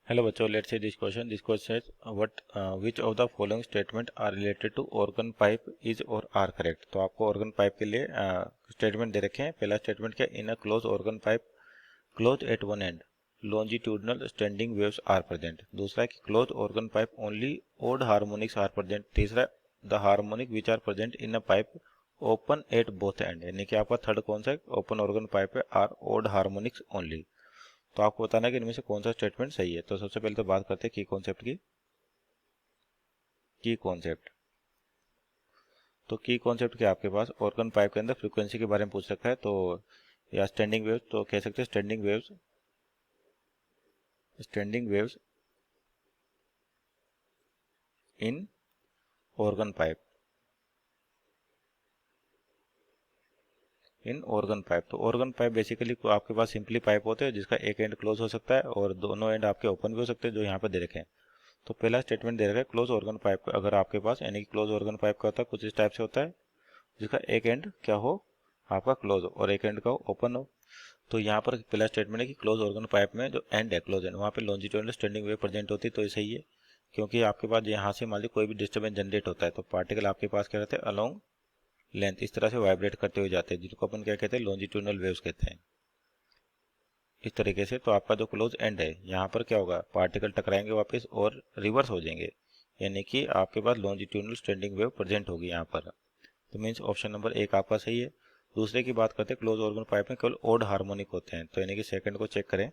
Hello बच्चों, let's see this question. This question says what which of the following statement are related to organ pipe is or are correct. तो आपको organ pipe के लिए statement दे रखे हैं. पहला statement क्या, in a close organ pipe closed at one end longitudinal standing waves are present. दूसरा है कि closed organ pipe only odd harmonics are present. तीसरा the harmonic which are present in a pipe open at both end. यानी कि आपका third कौन सा है, ओपन organ pipe है, are odd harmonics only. तो आपको बताना है कि इनमें से कौन सा स्टेटमेंट सही है. तो सबसे पहले तो बात करते हैं की कॉन्सेप्ट की. की कॉन्सेप्ट तो की कॉन्सेप्ट क्या आपके पास ऑर्गन पाइप के अंदर फ्रीक्वेंसी के बारे में पूछ रखा है. तो या स्टैंडिंग वेव्स, तो कह सकते हैं standing waves in organ pipe. तो ऑर्गन पाइप बेसिकली आपके पास सिंपली पाइप होते हैं जिसका एक एंड क्लोज हो सकता है और दोनों एंड आपके ओपन भी हो सकते हैं, जो यहाँ पर दे रखे हैं. तो पहला स्टेटमेंट दे रखा है क्लोज ऑर्गन पाइप. अगर आपके पास यानी कि क्लोज ऑर्गन पाइप का होता है कुछ इस टाइप से होता है जिसका एक एंड क्या हो आपका क्लोज हो और एक एंड का ओपन हो. तो यहाँ पर पहला स्टेटमेंट है कि क्लोज ऑर्गन पाइप में जो एंड है क्लोज एंड वहाँ पे लॉन्जिट्यूडनल स्टैंडिंग वेव प्रेजेंट होती है. तो ये सही है क्योंकि आपके पास यहाँ से मान ली कोई भी डिस्टर्बेंस जनरेट होता है तो पार्टिकल आपके पास क्या रहते हैं अलोंग लेंथ इस तरह से वाइब्रेट करते हुए जाते हैं, जिनको अपन क्या कहते हैं लॉन्जिट्यूडनल वेव्स कहते हैं इस तरीके से. तो आपका जो क्लोज एंड है यहाँ पर क्या होगा, पार्टिकल टकराएंगे वापस और रिवर्स हो जाएंगे, यानी कि आपके पास लॉन्जिट्यूडनल स्टैंडिंग वेव प्रेजेंट होगी यहाँ पर. तो मीन्स ऑप्शन नंबर एक आपका सही है. दूसरे की बात करते हैं क्लोज ऑर्गन पाइप में केवल ओड हार्मोनिक होते हैं. तो यानी कि सेकंड को चेक करें,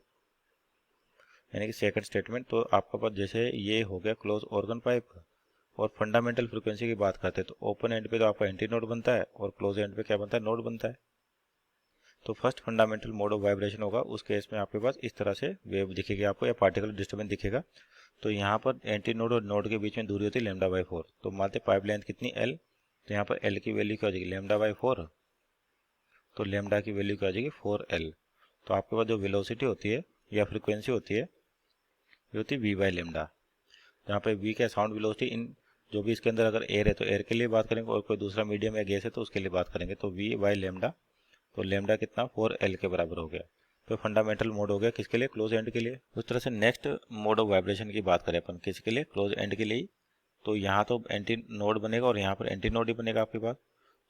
यानी कि सेकंड स्टेटमेंट. तो आपका पास जैसे ये हो गया क्लोज ऑर्गन पाइप और फंडामेंटल फ्रीक्वेंसी की बात करते हैं तो ओपन एंड पे तो आपका एंटी नोड बनता है और क्लोज एंड पे क्या बनता है, नोड बनता है. तो first fundamental mode of vibration होगा, उस केस में आपके पास इस तरह से वेव दिखेगी आपको या पार्टिकुलर डिस्टर्बेंस दिखेगा. तो यहाँ पर एंटी नोड और नोड के बीच में दूरी होती है लेमडा बाई 4. तो मानते पाइप लेंथ कितनी एल, तो यहाँ पर एल की वैल्यू क्या हो जाएगी लेमडा बाई 4. तो लेमडा की वैल्यू क्या हो जाएगी 4L. तो आपके पास जो वेलोसिटी होती है या फ्रीक्वेंसी होती है ये होती है वी बाई लेमडा. जहाँ पे वी का साउंड वेलोसिटी इन जो भी इसके अंदर अगर एयर है तो एयर के लिए बात करेंगे और कोई दूसरा मीडियम या गैस है तो उसके लिए बात करेंगे. तो वी बाई लेमडा, तो लेमडा कितना 4L के बराबर हो गया. तो फंडामेंटल मोड हो गया किसके लिए, क्लोज एंड के लिए. उस तरह से नेक्स्ट मोड ऑफ वाइब्रेशन की बात करें अपन किसके लिए, क्लोज एंड के लिए. तो यहाँ तो एंटी नोड बनेगा और यहाँ पर एंटी नोड ही बनेगा आपके पास.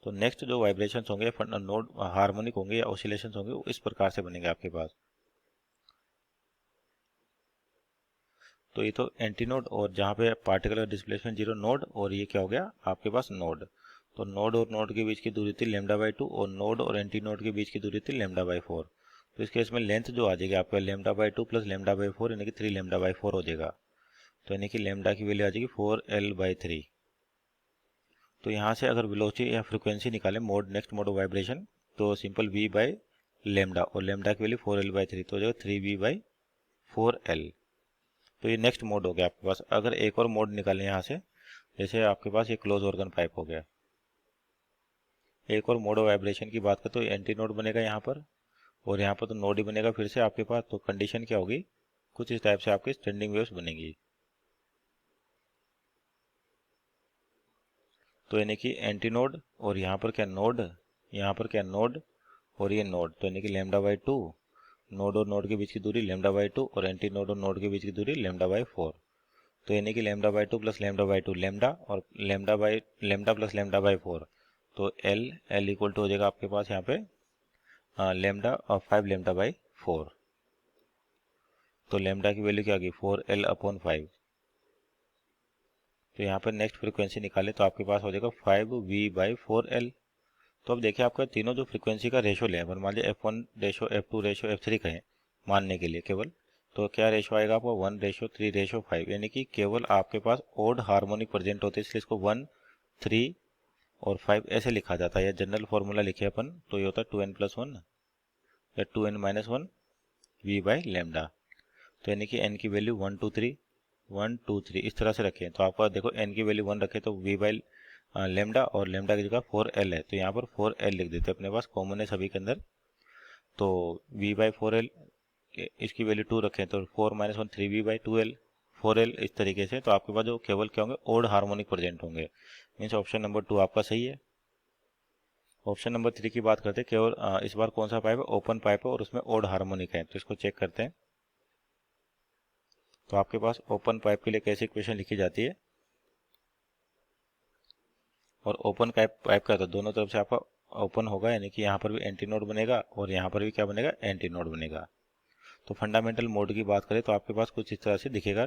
तो नेक्स्ट जो वाइब्रेशन होंगे नोड हार्मोनिक होंगे या ऑसिलेशन होंगे वो इस प्रकार से बनेंगे आपके पास. तो ये तो एंटी नोड और जहाँ पे पार्टिकुलर डिस्प्लेसमेंट जीरो नोड और ये क्या हो गया आपके पास नोड. तो नोड और नोड के बीच की दूरी थी लेमडा बाई 2 और नोड और एंटी नोड के बीच की दूरी थी लेमडा बाई 4. तो इस केस में लेंथ जो आ जाएगी आपका lambda by 2 plus lambda by 4 यानी कि 3 लेमडा बाई 4 हो जाएगा. तो यानी कि लेमडा की वैल्यू आ जाएगी 4L बाई 3. तो यहाँ से अगर वेलोसिटी या फ्रीक्वेंसी निकालें mode next mode of vibration तो सिंपल v बाई लेमडा और लेमडा की वैल्यू 4L बाई 3 तो हो जाएगा 3v बाई 4L. तो ये नेक्स्ट मोड हो गया आपके पास. अगर एक और मोड निकालें यहाँ से, जैसे आपके पास ये क्लोज ऑर्गन पाइप हो गया, एक और मोड ऑफ वाइब्रेशन की बात करें तो एंटी नोड बनेगा यहाँ पर और यहाँ पर तो नोड ही बनेगा फिर से आपके पास. तो कंडीशन क्या होगी, कुछ इस टाइप से आपकी स्टैंडिंग वेव्स बनेगी. तो यानी कि एंटी नोड और यहाँ पर क्या नोड, यहाँ पर क्या नोड और ये नोड. तो यानी कि लेमडा बाई 2, नोड और नोड के बीच की दूरी लेमडा बाई 2 और एंटी नोड और नोड के बीच की दूरी लेमडा बाई 4. तो यानी कि lambda by 2 plus lambda by 2 lambda और लेमडा प्लस लेमडा बाई 4. तो एल इक्वल टू हो जाएगा आपके पास यहाँ पे लेमडा और 5 लेमडा बाई 4. तो लेमडा की वैल्यू क्या आ गई 4L अपॉन 5. तो यहाँ पर नेक्स्ट फ्रीक्वेंसी निकाले तो आपके पास हो जाएगा 5V बाई 4L. तो अब देखिए आपका तीनों जो फ्रीक्वेंसी का रेशो ले, मान लीजिए F1 ratio F2 ratio F3 कहें मानने के लिए केवल, तो क्या रेशो आएगा आपका 1:3:5. यानी कि केवल आपके पास ओड हार्मोनिक प्रेजेंट होते हैं इसलिए इसको 1, 3 और 5 ऐसे लिखा जाता है. या जनरल फॉर्मूला लिखे अपन तो ये होता है 2n+1 या 2n-1 v बाई लेमडा. तो यानी कि n की वैल्यू 1 2 3 इस तरह से रखें. तो आपका देखो n की वैल्यू 1 रखे तो v बाई लेमडा और लेमडा की जगह 4L है तो यहाँ पर 4L लिख देते हैं, अपने पास कॉमन है सभी के अंदर. तो v बाई 4L इसकी वैल्यू 2 रखें तो 4-1 3v बाई 2L 4L इस तरीके से. तो आपके पास जो केवल क्या होंगे ओड हार्मोनिक प्रेजेंट होंगे. मीन्स ऑप्शन नंबर 2 आपका सही है. ऑप्शन नंबर 3 की बात करते हैं केवल इस बार कौन सा पाइप है, ओपन पाइप है और उसमें ओड हार्मोनिक है. तो इसको चेक करते हैं. तो आपके पास ओपन पाइप के लिए कैसी इक्वेशन लिखी जाती है, और ओपन पाइप का तो दोनों तरफ से आपका ओपन होगा, यानी कि यहाँ पर भी एंटी नोड बनेगा और यहाँ पर भी क्या बनेगा, एंटी नोड बनेगा। तो फंडामेंटल मोड की बात करें तो आपके पास कुछ इस तरह से दिखेगा।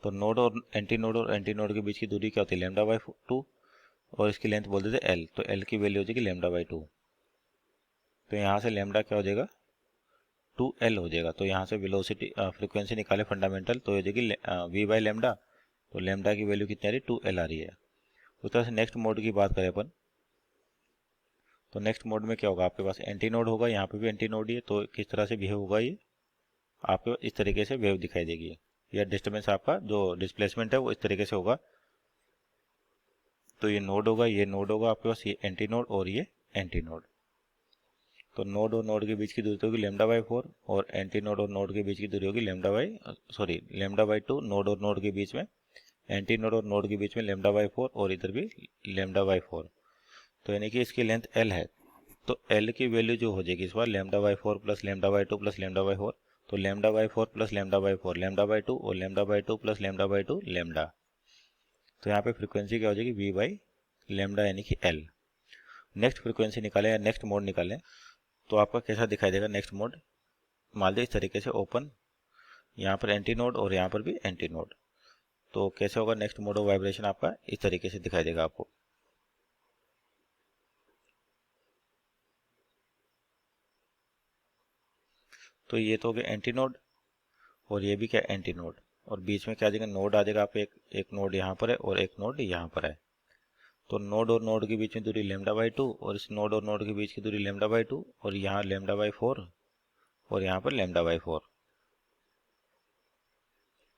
तो नोड और एंटी नोड के बीच की दूरी क्या होती है, लेमडा बाई 2, और इसकी लेंथ बोल देते एल, तो एल की वैल्यू हो जाएगी लेमडा बाई 2। तो यहाँ से लेमडा क्या हो जाएगा, 2L हो जाएगा। तो यहाँ से वेलोसिटी फ्रीक्वेंसी निकाले फंडामेंटल, तो हो जाएगी v बाई लेमडा। तो लेमडा की वैल्यू कितनी आ रही है, 2L आ रही है। उस तरह से नेक्स्ट मोड की बात करें अपन, तो नेक्स्ट मोड में क्या होगा, आपके पास एंटी नोड होगा, यहाँ पे भी एंटी नोड ही है। तो किस तरह से बिहेव होगा, ये आपके इस तरीके से वेव दिखाई देगी, या डिस्टर्बेंस आपका जो डिस्प्लेसमेंट है वो इस तरीके से होगा। तो ये नोड होगा, ये नोड होगा आपके पास, ये एंटी नोड और ये एंटी नोड। तो नोड और नोड के बीच की दूरी होगी लेमडा बाई 4, और एंटी नोड और नोड के बीच की दूरी होगी लेमडा बाई 2। नोड और नोड के बीच में, एंटी नोड और नोड के बीच में लेमडा बाई 4, और इधर भी लेमडा बाई 4। तो यानी कि इसकी लेंथ L है। तो L की वैल्यू जो हो जाएगी इस बार lambda by 4 plus lambda by 2 plus lambda by 4। तो lambda by 4 plus lambda by 4 lambda by 2, और lambda by 2 plus lambda by 2 lambda. तो यहाँ पे फ्रीक्वेंसी क्या हो जाएगी, v बाई लेमडा यानी कि L। नेक्स्ट फ्रीक्वेंसी निकालें या नेक्स्ट मोड निकालें तो आपका कैसा दिखाई देगा नेक्स्ट मोड, मान लीजिए इस तरीके से ओपन, यहाँ पर एंटी नोड और यहाँ पर भी एंटी नोड। तो कैसे होगा नेक्स्ट मोड ऑफ वाइब्रेशन, आपका इस तरीके से दिखाई देगा आपको। तो ये तो हो गया एंटी नोड, और ये भी क्या एंटी नोड, और बीच में क्या आ जाएगा, नोड आ जाएगा। आप एक नोड यहाँ पर है और एक नोड यहाँ पर है। तो नोड और नोड के बीच में दूरी लेमडा बाई 2, और इस नोड और नोड के बीच की दूरी लेमडा बाई 2, और यहाँ लेमडा बाई 4, और यहाँ पर लेमडा बाई 4।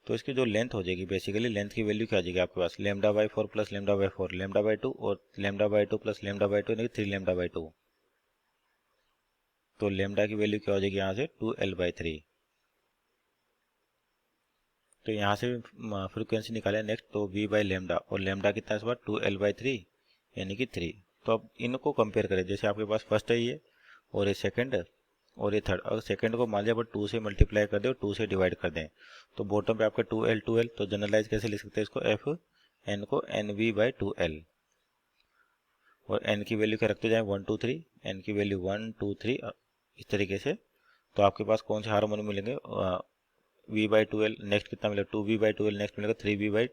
तो इसकी जो लेंथ हो जाएगी, बेसिकली लेंथ की वैल्यू क्या आ जाएगी आपके पास, lambda by 4 plus lambda by 4 lambda by 2, और lambda by 2 plus lambda by 2 यानी 3 लेमडा बाई 2। तो लेमडा की वैल्यू क्या हो जाएगी यहाँ से, 2L बाई 3। तो यहाँ से फ्रीक्वेंसी निकाले नेक्स्ट, तो v बाई लेमडा, और लेमडा कितना है इस बार, 2L बाई 3 यानी कि 3। तो अब इनको कंपेयर करें, जैसे आपके पास फर्स्ट है ये, और ये सेकंड और ये थर्ड। अगर सेकंड को मान लिया अपन 2 से मल्टीप्लाई कर दें और 2 से डिवाइड कर दें, तो बॉटम पे आपका 2L। तो जनरलाइज कैसे लिख सकते हैं इसको, f n को nv बाई 2L, और n की वैल्यू क्या रखते जाए, 1 2 3, n की वैल्यू 1 2 3 इस तरीके से। तो आपके पास कौन से हार्मोनिक मिलेंगे, v बाई 2L, नेक्स्ट कितना मिलेगा 2v बाई 2L, नेक्स्ट मिलेगा 3v बाई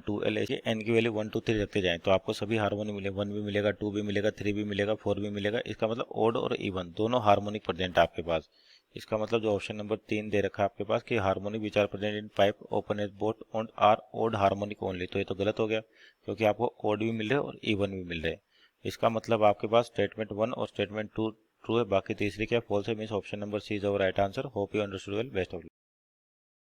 2L। ऐसे n की वैल्यू 1 2 3 रखते जाएं तो आपको सभी हार्मोनिक मिलेगा, 1 भी मिलेगा, 2 भी मिलेगा, 3 भी मिलेगा, 4 भी मिलेगा। इसका मतलब ओड और इवन दोनों हार्मोनिक प्रेजेंट है आपके पास। इसका मतलब जो ऑप्शन नंबर 3 दे रखा है आपके पास कि harmonic which are present in pipe open as both on are odd harmonic only, तो ये तो गलत हो गया, क्योंकि आपको ओड भी मिल रहे और इवन भी मिल रहे। इसका मतलब आपके पास स्टेटमेंट 1 और स्टेटमेंट 2 ट्रू है, बाकी तीसरी क्या फॉल्स है। Means option number C is our right answer. Hope you understood well, best of luck.